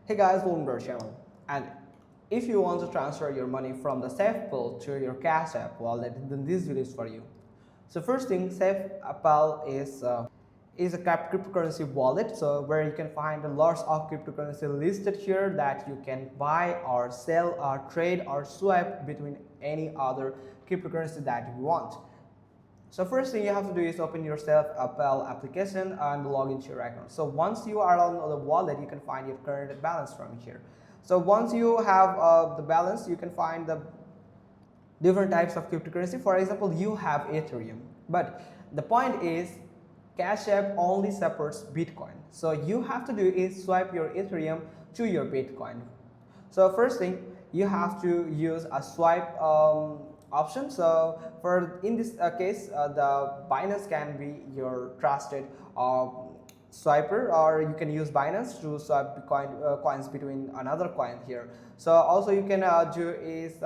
Hey guys, welcome to our channel. And if you want to transfer your money from the SafePal to your Cash App wallet, then this video is for you. So first thing, SafePal is a cryptocurrency wallet, so where you can find lots of cryptocurrency listed here that you can buy or sell or trade or swipe between any other cryptocurrency that you want. So first thing you have to do is open your SafePal application and log into your account. So once you are on the wallet, you can find your current balance from here. So once you have the balance, you can find the different types of cryptocurrency. For example, you have Ethereum, but the point is Cash App only supports Bitcoin. So you have to do is swipe your Ethereum to your Bitcoin. So first thing, you have to use a swipe option. So for in this case, the Binance can be your trusted swiper, or you can use Binance to swipe Bitcoin coins between another coin here. So also you can do is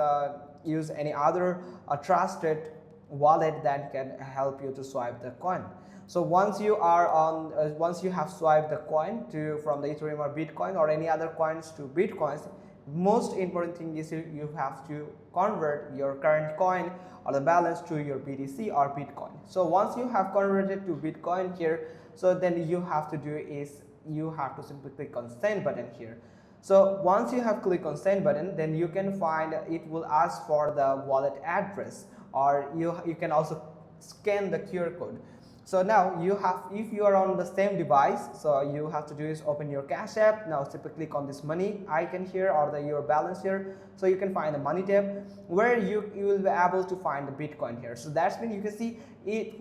use any other trusted wallet that can help you to swipe the coin. So once you are on, once you have swiped the coin to from the Ethereum or Bitcoin or any other coins to Bitcoins, most important thing is you have to convert your current coin or the balance to your BTC or Bitcoin. So once you have converted to Bitcoin here, so then you have to do is you have to simply click on send button here. So once you have clicked on send button, then you can find it will ask for the wallet address, or you can also scan the QR code. So now you have, if you are on the same device, so you have to do is open your Cash App. Now simply click on this money icon here, or your balance here. So you can find the money tab where you will be able to find the Bitcoin here. So that's when you can see it.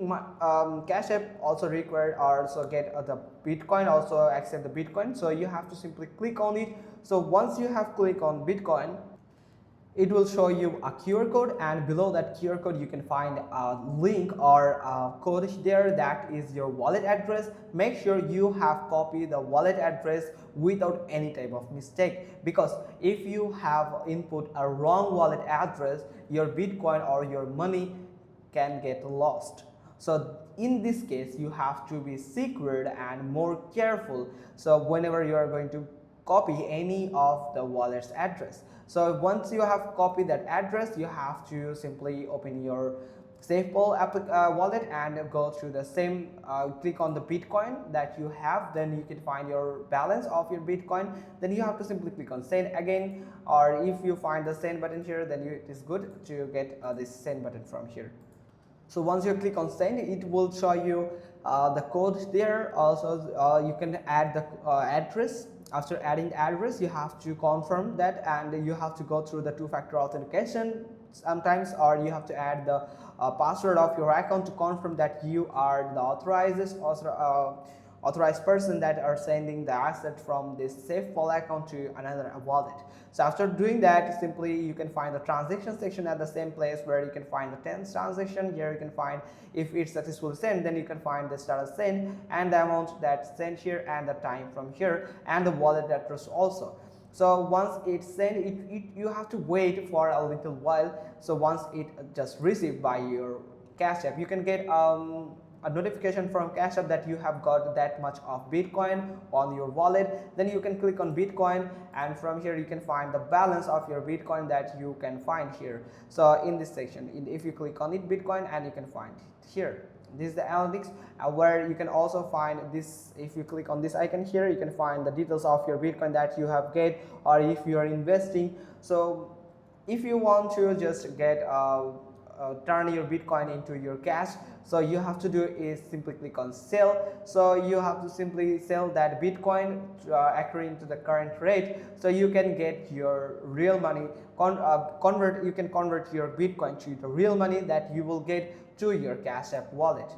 Cash App also required also get the Bitcoin, also accept the Bitcoin. So you have to simply click on it. So once you have clicked on Bitcoin, it will show you a QR code, and below that QR code you can find a link or a code there that is your wallet address. Make sure you have copied the wallet address without any type of mistake, because if you have input a wrong wallet address, your Bitcoin or your money can get lost. So in this case you have to be secret and more careful, so whenever you are going to copy any of the wallet's address. So once you have copied that address, you have to simply open your SafePal wallet and go through the same, click on the Bitcoin that you have, then you can find your balance of your Bitcoin. Then you have to simply click on send again, or if you find the send button here, then it is good to get this send button from here. So once you click on send, it will show you the code there. Also you can add the address. After adding the address, you have to confirm that, and you have to go through the two-factor authentication sometimes, or you have to add the password of your account to confirm that you are the authorized person that are sending the asset from this SafePal account to another wallet. So after doing that, simply you can find the transaction section at the same place where you can find the 10th transaction. Here you can find if it's successfully sent, then you can find the status sent and the amount that's sent here and the time from here and the wallet address also. So once it's sent, you have to wait for a little while. So once it just received by your Cash App, you can get a notification from Cash App that you have got that much of Bitcoin on your wallet. Then you can click on Bitcoin, and from here you can find the balance of your Bitcoin that you can find here. So in this section, if you click on it, Bitcoin, and you can find it here. This is the analytics where you can also find this. If you click on this icon here, you can find the details of your Bitcoin that you have get, or if you are investing. So if you want to just get turn your Bitcoin into your cash, so you have to do is simply click on sell. So you have to simply sell that Bitcoin according to the current rate, so you can get your real money. You can convert your Bitcoin to the real money that you will get to your Cash App wallet.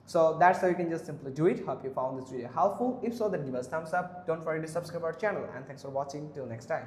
So that's how you can just simply do it. Hope you found this video helpful. If so, then give us thumbs up. Don't forget to subscribe our channel, and thanks for watching. Till next time.